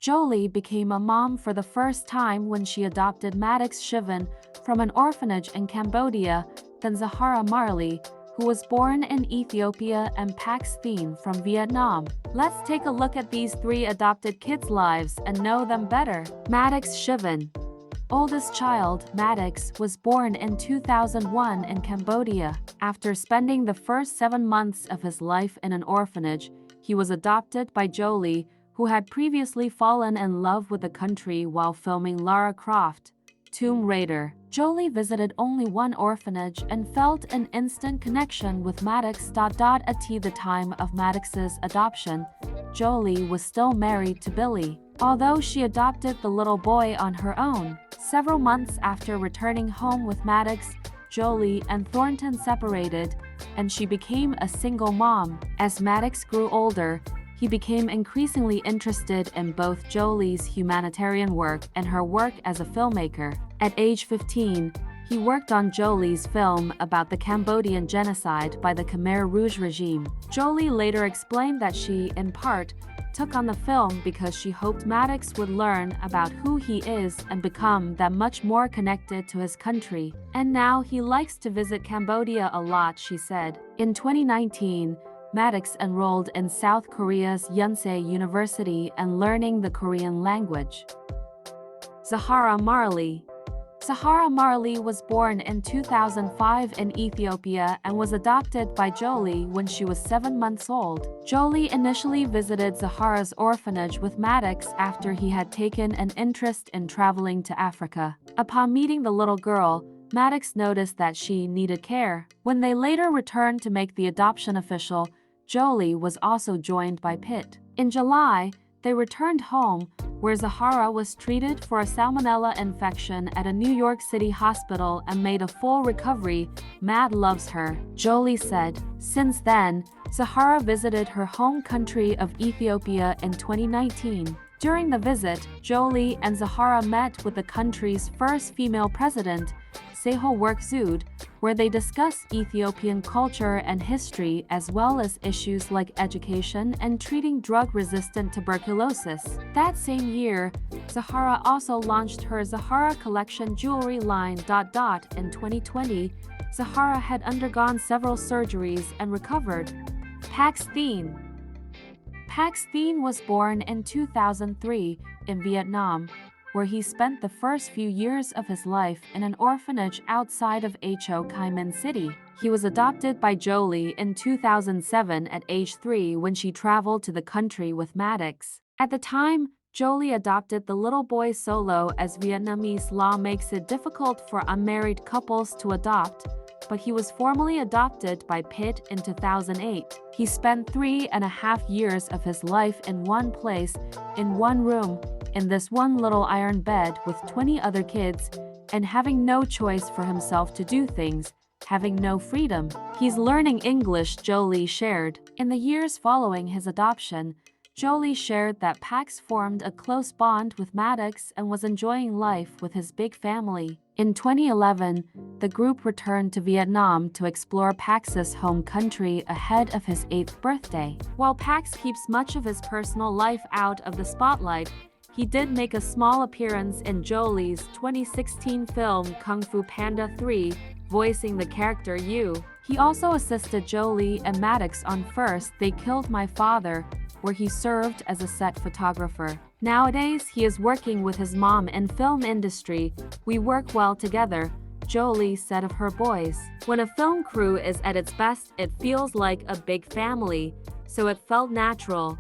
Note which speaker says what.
Speaker 1: Jolie became a mom for the first time when she adopted Maddox Chivan from an orphanage in Cambodia, then Zahara Marley, who was born in Ethiopia, and Pax Thien from Vietnam. Let's take a look at these three adopted kids' lives and know them better. Maddox Chivan. Oldest child, Maddox, was born in 2001 in Cambodia. After spending the first 7 months of his life in an orphanage, he was adopted by Jolie, who had previously fallen in love with the country while filming Lara Croft, Tomb Raider. Jolie visited only one orphanage and felt an instant connection with Maddox. At the time of Maddox's adoption, Jolie was still married to Billy, although she adopted the little boy on her own. Several months after returning home with Maddox, Jolie and Thornton separated, and she became a single mom. As Maddox grew older, he became increasingly interested in both Jolie's humanitarian work and her work as a filmmaker. At age 15, he worked on Jolie's film about the Cambodian genocide by the Khmer Rouge regime. Jolie later explained that she, in part, took on the film because she hoped Maddox would learn about who he is and become that much more connected to his country. And now he likes to visit Cambodia a lot, she said. In 2019, Maddox enrolled in South Korea's Yonsei University and learning the Korean language. Zahara Marley. Zahara Marley was born in 2005 in Ethiopia and was adopted by Jolie when she was 7 months old. Jolie initially visited Zahara's orphanage with Maddox after he had taken an interest in traveling to Africa. Upon meeting the little girl, Maddox noticed that she needed care. When they later returned to make the adoption official, Jolie was also joined by Pitt. In July, they returned home, where Zahara was treated for a salmonella infection at a New York City hospital and made a full recovery. Mad loves her, Jolie said. Since then, Zahara visited her home country of Ethiopia in 2019. During the visit, Jolie and Zahara met with the country's first female president, Seho Work Zood, where they discussed Ethiopian culture and history as well as issues like education and treating drug-resistant tuberculosis. That same year, Zahara also launched her Zahara collection jewelry line. In 2020, Zahara had undergone several surgeries and recovered. Pax Thien. Pax Thien was born in 2003 in Vietnam, where he spent the first few years of his life in an orphanage outside of Ho Chi Minh City. He was adopted by Jolie in 2007 at age 3 when she traveled to the country with Maddox. At the time, Jolie adopted the little boy solo as Vietnamese law makes it difficult for unmarried couples to adopt, but he was formally adopted by Pitt in 2008. He spent 3.5 years of his life in one place, in one room, in this one little iron bed with 20 other kids, and having no choice for himself to do things, having no freedom. He's learning English, Jolie shared. In the years following his adoption, Jolie shared that Pax formed a close bond with Maddox and was enjoying life with his big family. In 2011, the group returned to Vietnam to explore Pax's home country ahead of his 8th birthday. While Pax keeps much of his personal life out of the spotlight, he did make a small appearance in Jolie's 2016 film Kung Fu Panda 3, voicing the character Yu. He also assisted Jolie and Maddox on First They Killed My Father, where he served as a set photographer. Nowadays, he is working with his mom in film industry. We work well together, Jolie said of her boys. When a film crew is at its best, it feels like a big family, so it felt natural.